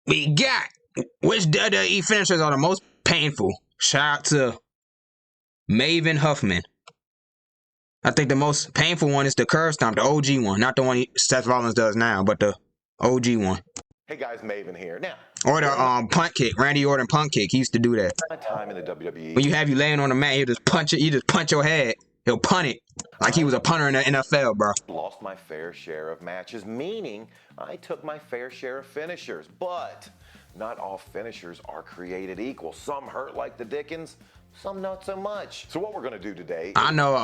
We got which WWE finishers are the most painful? Shout out to Maven Huffman. I think the most painful one is the curb stomp, the OG one, not the one Seth Rollins does now, but the OG one. Hey guys, Maven here. Now, or the punt kick, Randy Orton punt kick. He used to do that. my time in the WWE. When you have you laying on the mat, he'll just punch it. You just punch your head. He'll punt it like he was a punter in the NFL, bro. Lost my fair share of matches, meaning I took my fair share of finishers, but not all finishers are created equal. Some hurt like the Dickens, some not so much. So what we're gonna do today, I know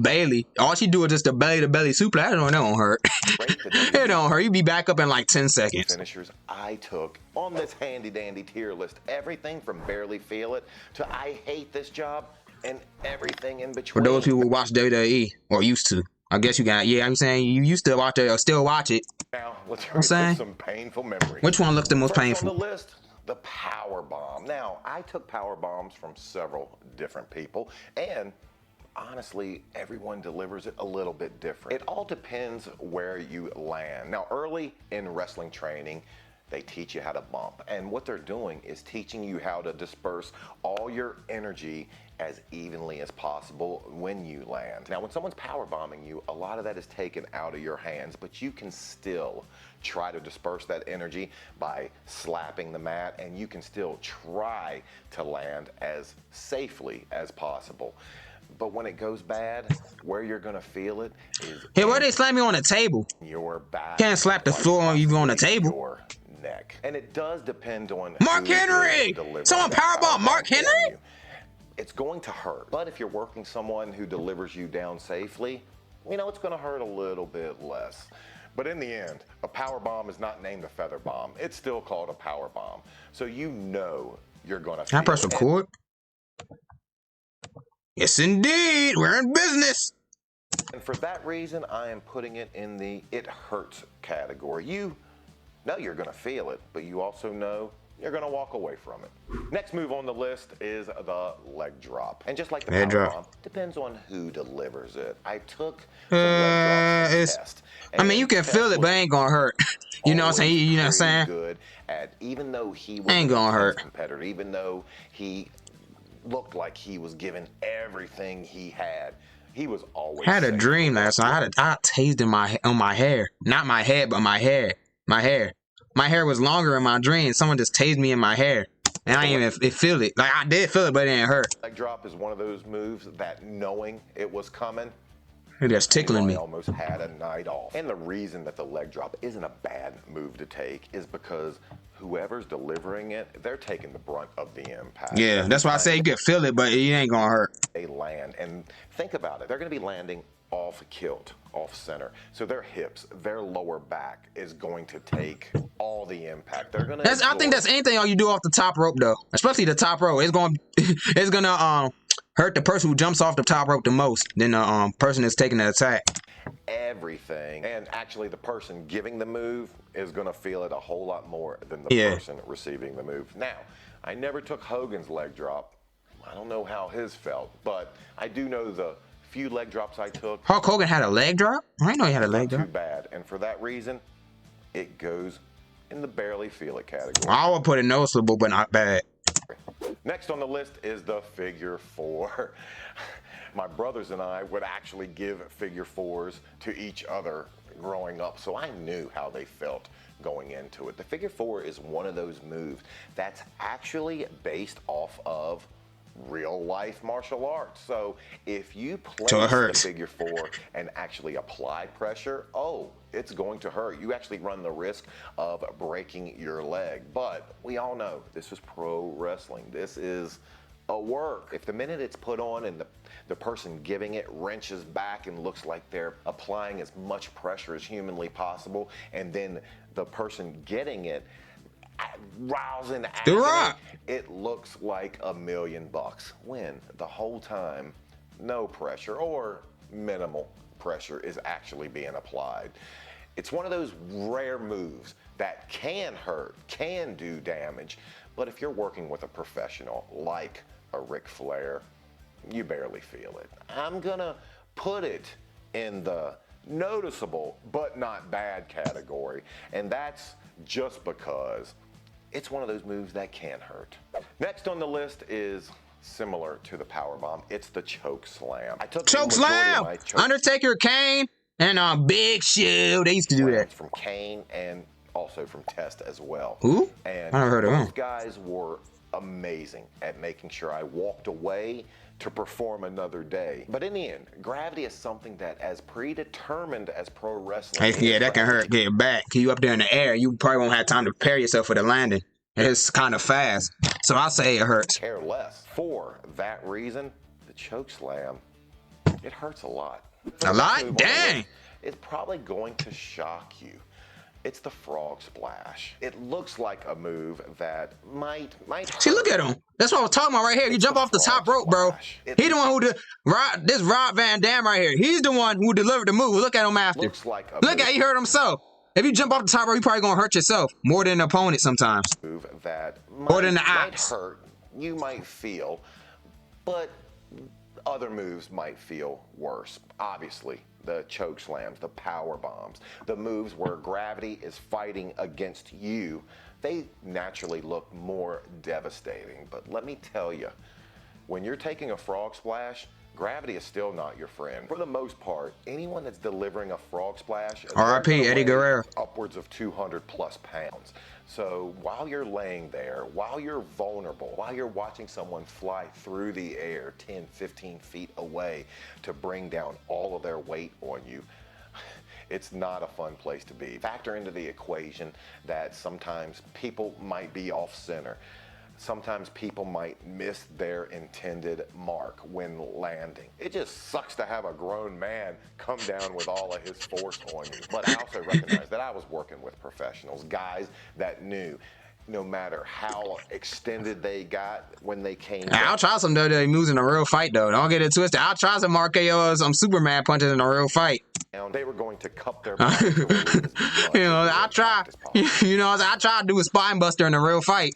Bailey. All she do is just a belly-to-belly suplex. That don't hurt. It don't hurt. You be back up in like 10 seconds. Finishers I took on this handy-dandy tier list. Everything from barely feel it to I hate this job and everything in between. For those people who watch WWE or used to. I guess you got, yeah, I'm saying you used to watch it or still watch it. Now, let's revisit some painful memories. Which one looked the most painful? On the list, the power bomb. Now, I took power bombs from several different people, and honestly, everyone delivers it a little bit different. It all depends where you land. Now, early in wrestling training, they teach you how to bump, and what they're doing is teaching you how to disperse all your energy as evenly as possible when you land. Now, when someone's power bombing you, a lot of that is taken out of your hands, but you can still try to disperse that energy by slapping the mat, and you can still try to land as safely as possible. But when it goes bad, where you're gonna feel it is why they slam you on the table? Your back. Can't slap the floor on you on the table. Your neck. And it does depend on Mark Henry! Someone powerbomb Mark Henry? It's going to hurt. But if you're working someone who delivers you down safely, you know, it's going to hurt a little bit less. But in the end, a power bomb is not named a feather bomb. It's still called a power bomb. So you know you're going to feel it. Can I press record? Yes, indeed. We're in business. And for that reason, I am putting it in the it hurts category. You know you're going to feel it, but you also know you're going to walk away from it. Next move on the list is the leg drop. And just like the power bomb, depends on who delivers it. I took some leg drops to test. I mean, you can feel it, but it ain't going to hurt. You know what I'm saying? You know what I'm saying? Good at, even though he was ain't gonna hurt. Competitor, even though he looked like he was giving everything he had, he was always I had a dream last night. I tased on my hair. Not my head, but my hair. My hair. My hair was longer in my dream. Someone just tased me in my hair. And I didn't even feel it. Like, I did feel it, but it didn't hurt. Leg drop is one of those moves that knowing it was coming, It just tickling me. I almost had a night off. And the reason that the leg drop isn't a bad move to take is because whoever's delivering it, they're taking the brunt of the impact. Yeah, that's why I say you can feel it, but it ain't gonna hurt. They land, and think about it. They're gonna be landing off kilt, off center. So their hips, their lower back is going to take all the impact. They're gonna. I think that's anything you do off the top rope though, especially the top rope. It's gonna hurt the person who jumps off the top rope the most than the person that's taking the attack. Everything, and actually the person giving the move is gonna feel it a whole lot more than the person receiving the move. Now, I never took Hogan's leg drop. I don't know how his felt, but I do know the few leg drops I took. Hulk Hogan had a leg drop? I didn't know he had a leg drop. Too bad, and for that reason, it goes in the barely feel it category. I would put it noticeable, but not bad. Next on the list is the figure four. My brothers and I would actually give figure fours to each other growing up, so I knew how they felt going into it. The figure four is one of those moves that's actually based off of real life martial arts. So if you place the figure four and actually apply pressure, it's going to hurt. You actually run the risk of breaking your leg. But we all know this is pro wrestling. This is a work. If the minute it's put on and the person giving it wrenches back and looks like they're applying as much pressure as humanly possible, and then the person getting it rousing agony, it looks like $1 million when the whole time no pressure or minimal pressure is actually being applied. It's one of those rare moves that can hurt, can do damage, but if you're working with a professional like a Ric Flair, you barely feel it. I'm gonna put it in the noticeable but not bad category. And that's just because it's one of those moves that can hurt. Next on the list is similar to the powerbomb. It's the choke slam. I took Choke slam! Undertaker, Kane, and Big Show. They used to do that. From Kane and also from Test as well. Who? And I never heard of him. Those guys were amazing at making sure I walked away to perform another day. But in the end, gravity is something that, as predetermined as pro wrestling, yeah, that can hurt. Get back. You up there in the air, you probably won't have time to prepare yourself for the landing. It's kind of fast, so I'll say it hurts. Care less. For that reason, the choke slam, it hurts a lot. A lot? Dang! It's probably going to shock you. It's the frog splash. It looks like a move that might hurt. See, look at him. That's what I was talking about right here. You jump off the top rope, bro. He the one who this Rob Van Dam right here. He's the one who delivered the move. Look at him after. Looks like a look at he hurt himself. If you jump off the top rope, you probably gonna hurt yourself more than the opponent sometimes. Move that more than the might hurt. You might feel, but other moves might feel worse. Obviously, the choke slams, the power bombs, the moves where gravity is fighting against you, they naturally look more devastating. But let me tell you, when you're taking a frog splash, gravity is still not your friend. For the most part, anyone that's delivering a frog splash, R.I.P. Eddie Guerrero, upwards of 200 plus pounds. So while you're laying there, while you're vulnerable, while you're watching someone fly through the air 10, 15 feet away to bring down all of their weight on you, it's not a fun place to be. Factor into the equation that sometimes people might be off center. Sometimes people might miss their intended mark when landing. It just sucks to have a grown man come down with all of his force on you. But I also recognize that I was working with professionals, guys that knew no matter how extended they got when they came down. I'll try some WWE moves in a real fight, though. Don't get it twisted. I'll try some RKO, some Superman punches in a real fight. They were going to cup their body. I'll try. I'll try to do a spine buster in a real fight.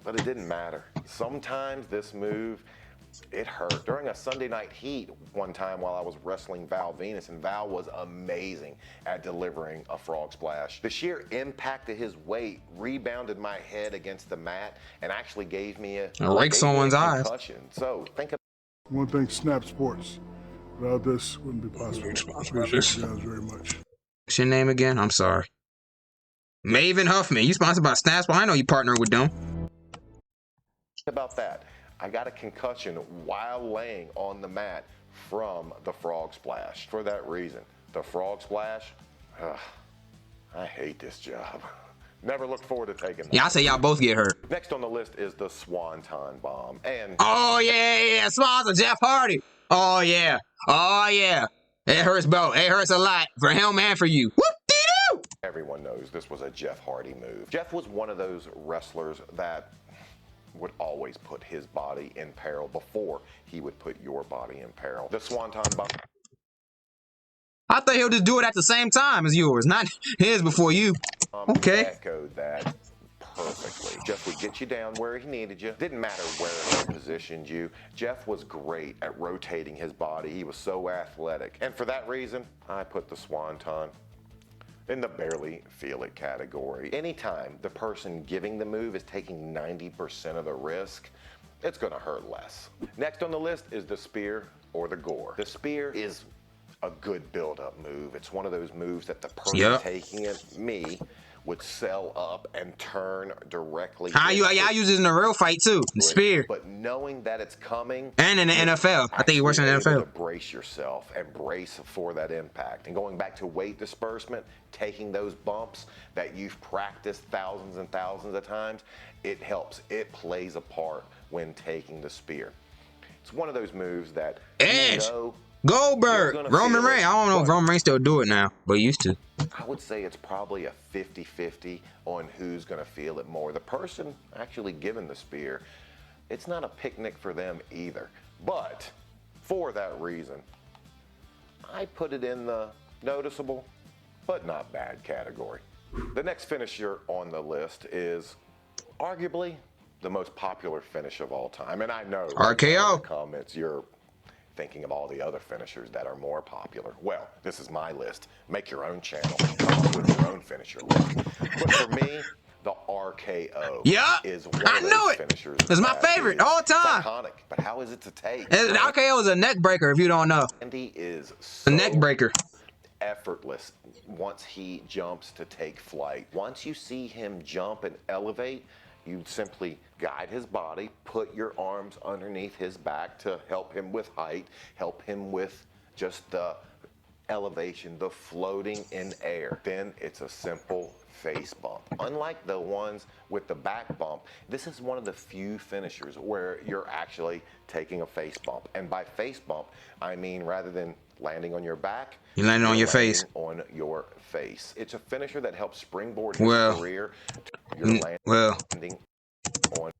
But it didn't matter. Sometimes this move, it hurt. During a Sunday Night Heat one time while I was wrestling Val Venus, and Val was amazing at delivering a frog splash. The sheer impact of his weight rebounded my head against the mat and actually gave me a rake someone's eyes. So think of one thing, Snap Sports. Without this, wouldn't be possible. Appreciate you guys very much. What's your name again? I'm sorry. Maven Huffman. You sponsored by Snap Sports? I know you partner with them. About that, I got a concussion while laying on the mat from the frog splash. For that reason, the frog splash, I hate this job. Never look forward to taking that. Yeah, I say y'all both get hurt. Next on the list is the Swanton Bomb. And oh yeah, sponsor Jeff Hardy. Oh yeah, it hurts both. It hurts a lot for him and for you. Whoop-dee-doo! Everyone knows this was a Jeff Hardy move. Jeff was one of those wrestlers that would always put his body in peril before he would put your body in peril. The Swanton Bomb. I thought he'll just do it at the same time as yours, not his before you. Okay. Echoed that perfectly. Jeff would get you down where he needed you. Didn't matter where he positioned you. Jeff was great at rotating his body. He was so athletic. And for that reason, I put the Swanton in the barely feel it category. Anytime the person giving the move is taking 90% of the risk, it's gonna hurt less. Next on the list is the spear or the gore. The spear is a good build-up move. It's one of those moves that the person taking it, me, would sell up and turn directly. I use it in a real fight too, the spear. But knowing that it's coming. And in the NFL. I think he works in the NFL. To brace yourself and brace for that impact. And going back to weight disbursement, taking those bumps that you've practiced thousands and thousands of times, it helps. It plays a part when taking the spear. It's one of those moves that Edge, Goldberg, Roman Reigns. I don't know if Roman Reigns still do it now, but he used to. I would say it's probably a 50-50 on who's going to feel it more. The person actually given the spear, it's not a picnic for them either. But for that reason, I put it in the noticeable but not bad category. The next finisher on the list is arguably the most popular finish of all time. And I know RKO. in the comments you're thinking of all the other finishers that are more popular. Well, this is my list. Make your own channel. Come up with your own finisher list. But for me, the RKO Yeah, is one I of knew those it. finishers It's my that favorite is all time. iconic. But how is it to take? RKO is a neck breaker if you don't know. Randy is A so neck breaker. effortless once he jumps to take flight. Once you see him jump and elevate, you simply guide his body, put your arms underneath his back to help him with height, help him with just the elevation, the floating in air. Then it's a simple face bump. Unlike the ones with the back bump, this is one of the few finishers where you're actually taking a face bump. And by face bump, I mean rather than landing on your back, You landed on your face. on your face. It's a finisher that helps springboard his career to your landing on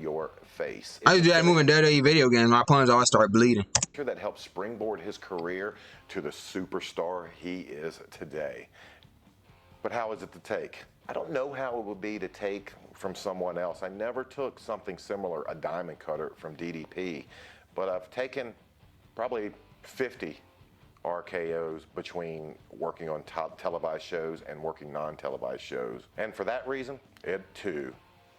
your face. I used to do that move in WWE video games. My opponents always start bleeding. That helps springboard his career to the superstar he is today. But how is it to take? I don't know how it would be to take from someone else. I never took something similar, a diamond cutter from DDP, but I've taken probably 50 RKOs between working on top televised shows and working non-televised shows. And for that reason, it too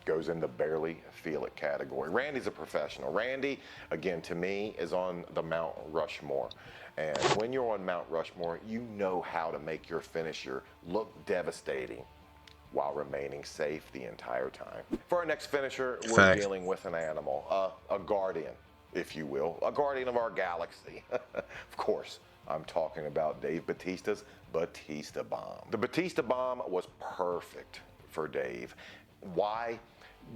goes in the barely feel it category. Randy's a professional. Randy, again, to me, is on the Mount Rushmore. And when you're on Mount Rushmore, you know how to make your finisher look devastating while remaining safe the entire time. For our next finisher, we're dealing with an animal, a guardian, if you will, a guardian of our galaxy. Of course, I'm talking about Dave Batista's Batista Bomb. The Batista Bomb was perfect for Dave. Why?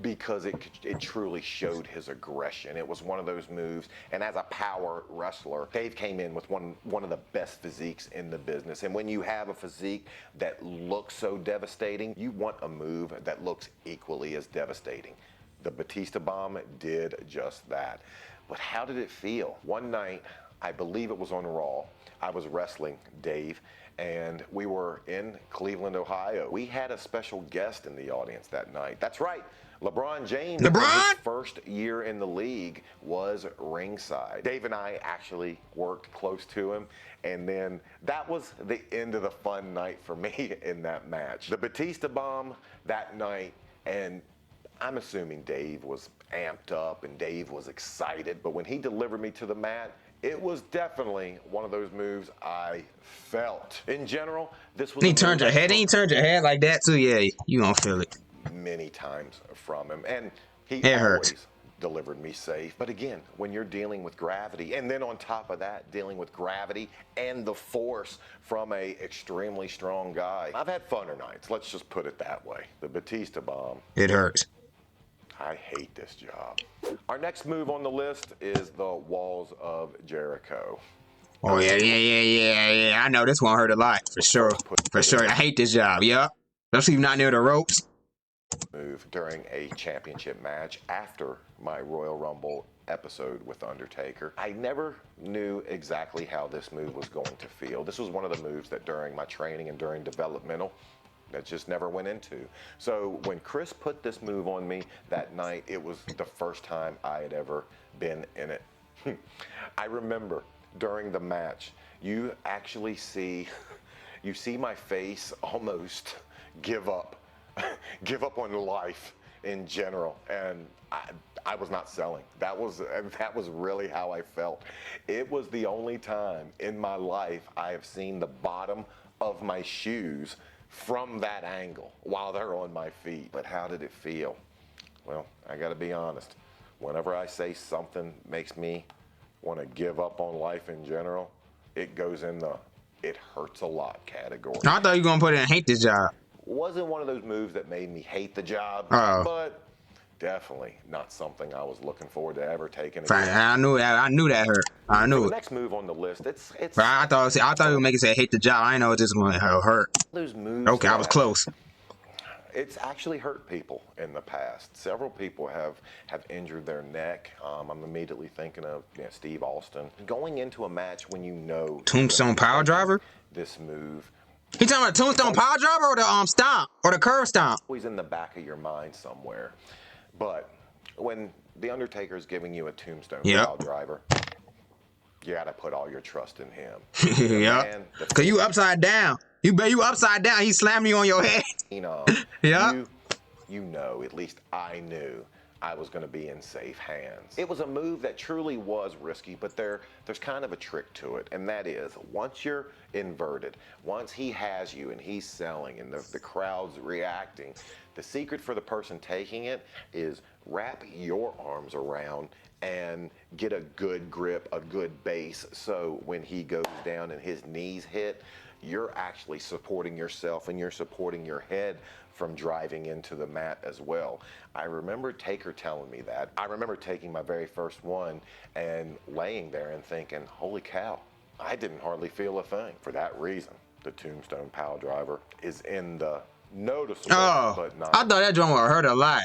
Because it truly showed his aggression. It was one of those moves, and as a power wrestler, Dave came in with one of the best physiques in the business. And when you have a physique that looks so devastating, you want a move that looks equally as devastating. The Batista Bomb did just that. But how did it feel? One night, I believe it was on Raw, I was wrestling Dave, and we were in Cleveland, Ohio. We had a special guest in the audience that night. That's right. LeBron James, in his first year in the league, was ringside. Dave and I actually worked close to him, and then that was the end of the fun night for me in that match. The Batista Bomb that night, and I'm assuming Dave was amped up and Dave was excited, but when he delivered me to the mat, it was definitely one of those moves I felt. In general, this was. He turned your head. He turned your head like that too. Yeah, you gonna feel it. Many times from him, and he always delivered me safe. But again, when you're dealing with gravity, and then on top of that, dealing with gravity and the force from a extremely strong guy, I've had funner nights. Let's just put it that way. The Batista Bomb. It hurts. I hate this job. Our next move on the list is the Walls of Jericho. Oh yeah. I know this one hurt a lot for sure. For sure. I hate this job. Yup. Especially not near the ropes. Move during a championship match after my Royal Rumble episode with Undertaker. I never knew exactly how this move was going to feel. This was one of the moves that during my training and during developmental, that just never went into. So when Chris put this move on me that night, it was the first time I had ever been in it. I remember during the match, you actually see my face almost give up on life in general, and I was not selling. That was really how I felt. It was the only time in my life I have seen the bottom of my shoes from that angle while they're on my feet. But how did it feel? Well, I gotta be honest. Whenever I say something makes me want to give up on life in general, it goes in the it hurts a lot category. I thought you were gonna put it in hate this job. Wasn't one of those moves that made me hate the job, but definitely not something I was looking forward to ever taking again. I knew that hurt. I knew it. The next move on the list, it's. But I thought you were making say hate the job. I didn't know it just going to hurt. Those moves. Okay, I was close. It's actually hurt people in the past. Several people have injured their neck. I'm immediately thinking of Steve Austin. Going into a match when you know Tombstone Power Driver. This move. He talking about Tombstone Power Driver or the stomp or the curve stomp? Always in the back of your mind somewhere. But when the Undertaker is giving you a Tombstone Power Driver, You got to put all your trust in him. Yeah. Because you upside down. You upside down. He slammed you on your head. Yeah. You know, at least I knew I was going to be in safe hands. It was a move that truly was risky, but there's kind of a trick to it, and that is once you're inverted, once he has you and he's selling and the crowd's reacting, the secret for the person taking it is wrap your arms around and get a good grip, a good base, so when he goes down and his knees hit, you're actually supporting yourself and you're supporting your head from driving into the mat as well. I remember Taker telling me that. I remember taking my very first one and laying there and thinking, holy cow, I didn't hardly feel a thing. For that reason, the Tombstone Pile Driver is in the noticeable, but not I thought that joint would hurt a lot.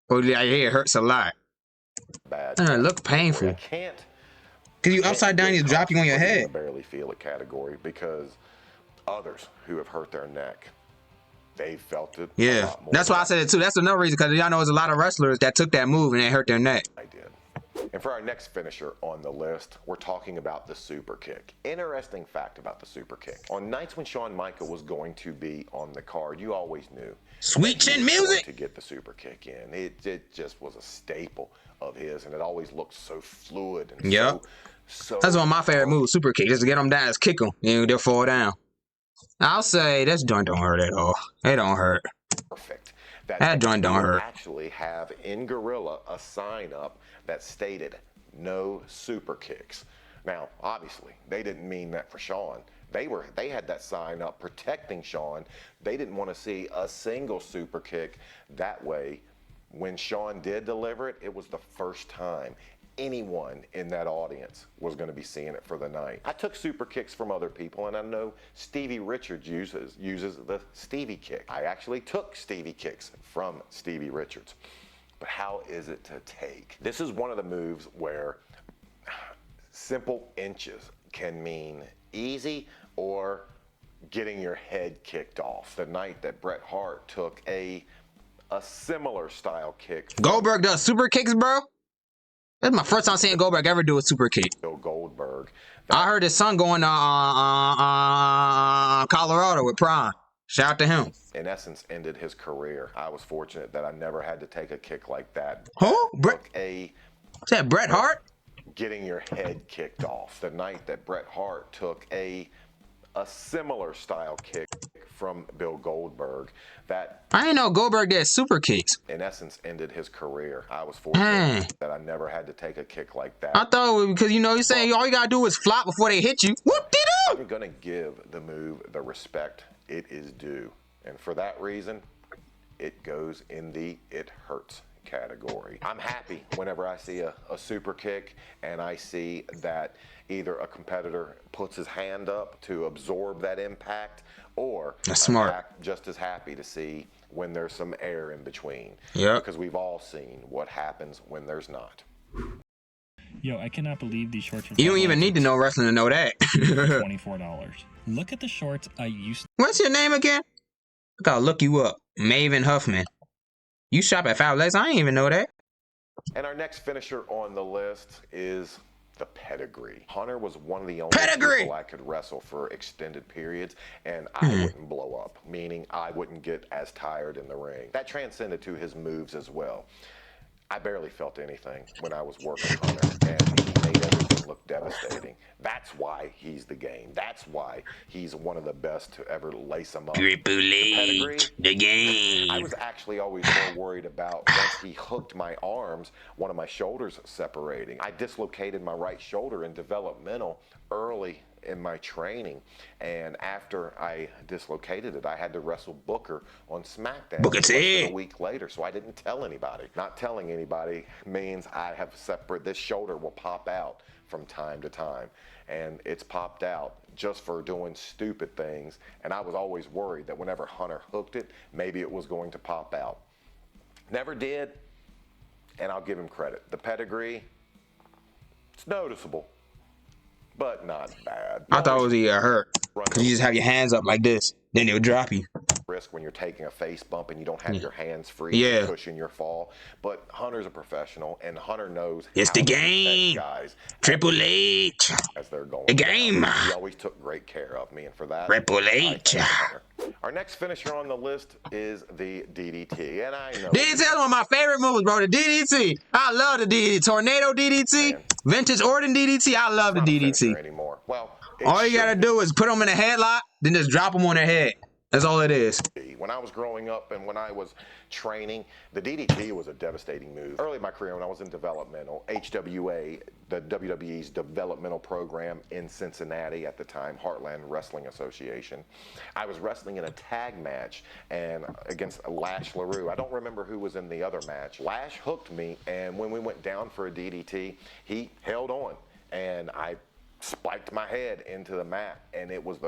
Oh, yeah, it hurts a lot. bad. It look painful. I can't. Because you upside down, you drop you on your head. Barely feel it category because others who have hurt their neck, they felt it. Yeah, that's why I said it too. That's another reason, because y'all know there's a lot of wrestlers that took that move and they hurt their neck. I did. And for our next finisher on the list, we're talking about the super kick. Interesting fact about the super kick. On nights when Shawn Michaels was going to be on the card, you always knew. Sweet chin music! To get the super kick in. It just was a staple of his, and it always looked so fluid and so that's one of my favorite moves, super kick. Just to get them down, just kick them, and they'll fall down. I'll say this joint don't hurt at all. It don't hurt. Perfect. That joint don't hurt. Actually have in Gorilla a sign up that stated no super kicks. Now, obviously, they didn't mean that for Shawn. They had that sign up protecting Shawn. They didn't want to see a single super kick. That way, when Shawn did deliver it, it was the first time anyone in that audience was going to be seeing it for the night. I took super kicks from other people, and I know Stevie Richards uses the Stevie kick. I actually took Stevie kicks from Stevie Richards. But how is it to take? This is one of the moves where simple inches can mean easy or getting your head kicked off. The night that Bret Hart took a similar style kick. Goldberg does super kicks, bro? That's my first time seeing Goldberg ever do a super kick. Bill Goldberg. I heard his son going to Colorado with Prime. Shout out to him. In essence, ended his career. I was fortunate that I never had to take a kick like that. Who? Is that Bret Hart? Getting your head kicked off. The night that Bret Hart took a similar style kick from Bill Goldberg that I didn't know Goldberg did super kicks. In essence, ended his career. I was fortunate that I never had to take a kick like that. I thought because you saying all you gotta do is flop before they hit you. Whoop-de-doo! I'm gonna give the move the respect it is due, and for that reason, it goes in the it hurts category. I'm happy whenever I see a super kick and I see that either a competitor puts his hand up to absorb that impact, or that's smart. I'm just as happy to see when there's some air in between. Yeah. Because we've all seen what happens when there's not. Yo, I cannot believe these shorts. You don't even need to know wrestling to know that. $24. Look at the shorts I used. What's your name again? I gotta look you up. Maven Huffman. You shop at Five Legs? I didn't even know that. And our next finisher on the list is the pedigree. Hunter was one of the only people I could wrestle for extended periods, and I wouldn't blow up, meaning I wouldn't get as tired in the ring. That transcended to his moves as well. I barely felt anything when I was working Hunter, and he made everything look devastating. That's why he's the game. That's why he's one of the best to ever lace him up. The game. I was actually always more worried about once he hooked my arms, one of my shoulders separating. I dislocated my right shoulder in developmental early in my training, and after I dislocated it, I had to wrestle Booker on SmackDown less than a week later, so I didn't tell anybody. Not telling anybody means I have this shoulder will pop out from time to time, and it's popped out just for doing stupid things, and I was always worried that whenever Hunter hooked it, maybe it was going to pop out. Never did, and I'll give him credit. The pedigree, it's noticeable, but not bad. I thought it was hurt. Because you just have your hands up like this. Then they'll drop you. risk when you're taking a face bump and you don't have your hands free to cushion your fall. But Hunter's a professional, and Hunter knows it's how the to protect game. guys Triple H. as they're going The game. down. He always took great care of me, and for that, Triple I H. thank Hunter. Our next finisher on the list is the DDT, and I know DDT is one of my favorite moves, bro. The DDT. I love the DDT. Tornado DDT. Vintage Orton DDT. I love the DDT. Anymore. Well, all you gotta do is put them in a headlock, then just drop them on their head. That's all it is. When I was growing up and when I was training, the DDT was a devastating move. Early in my career, when I was in developmental, HWA, the WWE's developmental program in Cincinnati at the time, Heartland Wrestling Association, I was wrestling in a tag match and against Lash LaRue. I don't remember who was in the other match. Lash hooked me, and when we went down for a DDT, he held on, and I spiked my head into the mat, and it was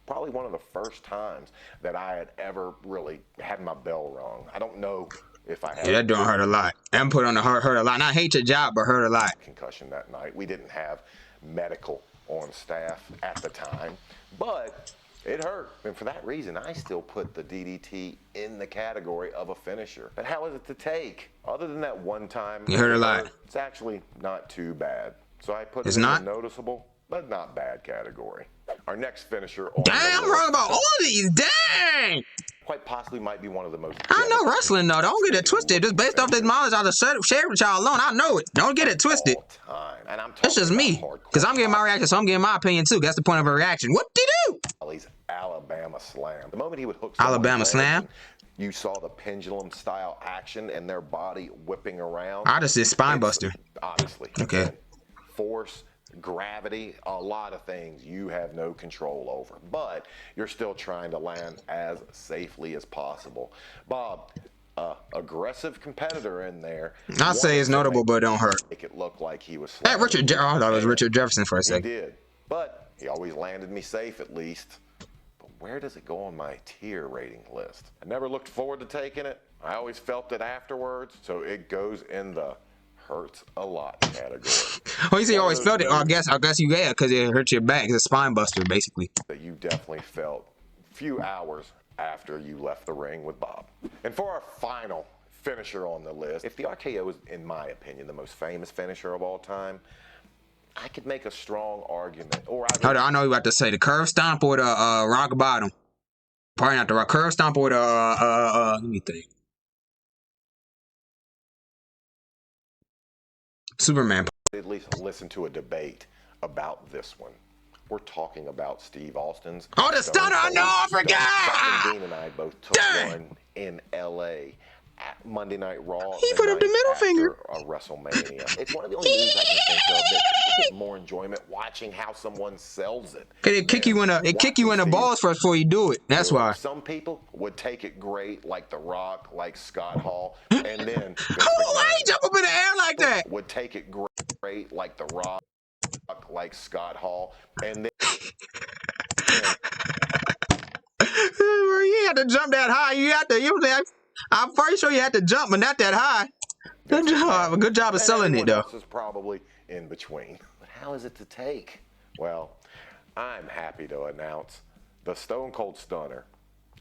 probably one of the first times that I had ever really had my bell rung. I don't know if I had. Yeah, that don't hurt a lot. I'm put on the hurt a lot. And I hate your job, but hurt a lot. Concussion that night. We didn't have medical on staff at the time, but it hurt. And for that reason, I still put the DDT in the category of a finisher. But how is it to take? Other than that one time, you hurt a lot. It's actually not too bad. So I put it in not a noticeable, but not bad category. Our next finisher. Damn, I'm wrong about all of these. Dang. Quite possibly might be one of the most. I know wrestling though. Don't get it twisted. Just based off this knowledge I just shared with y'all alone, I know it. Don't get it twisted. And I'm That's just me, because I'm getting my reaction, so I'm getting my opinion too. That's the point of a reaction. What did he do? Alabama Slam. The moment he would hook Alabama Slam. You saw the pendulum style action and their body whipping around. I just did spine buster. Obviously. Okay. Force, gravity, a lot of things you have no control over, but you're still trying to land as safely as possible. Bob, aggressive competitor in there. I'd say it's notable, but don't hurt. Make it look like he was. Hey, Richard. I thought it was Richard Jefferson for a second. He did, but he always landed me safe at least. But where does it go on my tier rating list? I never looked forward to taking it. I always felt it afterwards, so it goes in the hurts a lot category. Oh, you say you always felt it? Oh, I guess you because it hurt your back. It's a spine buster, basically. That you definitely felt a few hours after you left the ring with Bob. And for our final finisher on the list, if the RKO is, in my opinion, the most famous finisher of all time, I could make a strong argument. Or I know you about to say the curve stomp or the rock bottom. Probably not the curve stomp or the let me think. Superman. At least listen to a debate about this one. We're talking about Steve Austin's. Oh, the stunner! I know, I forgot! Dean and I both took one in L.A. at Monday Night Raw. He put up the middle finger. A WrestleMania. It's one of the only moves I can think of that I get more enjoyment watching how someone sells it. It kick you in the balls first before you do it. That's why. Some people would take it great, like The Rock, like Scott Hall, and then why you jump up in the air like that? Would take it great, like The Rock, like Scott Hall, and then you had to jump that high. I'm pretty sure you had to jump, but not that high. Good job of selling it, though. Else is probably in between. But how is it to take? Well, I'm happy to announce the Stone Cold Stunner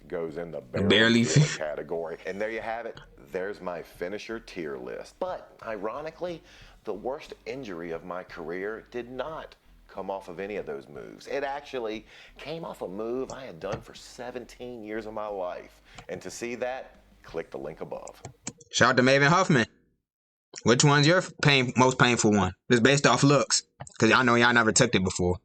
goes in the barely category. And there you have it. There's my finisher tier list. But ironically, the worst injury of my career did not come off of any of those moves. It actually came off a move I had done for 17 years of my life. And to see that, click the link above. Shout out to Maven Huffman. Which one's your most painful one? Just based off looks. Because I know y'all never took it before.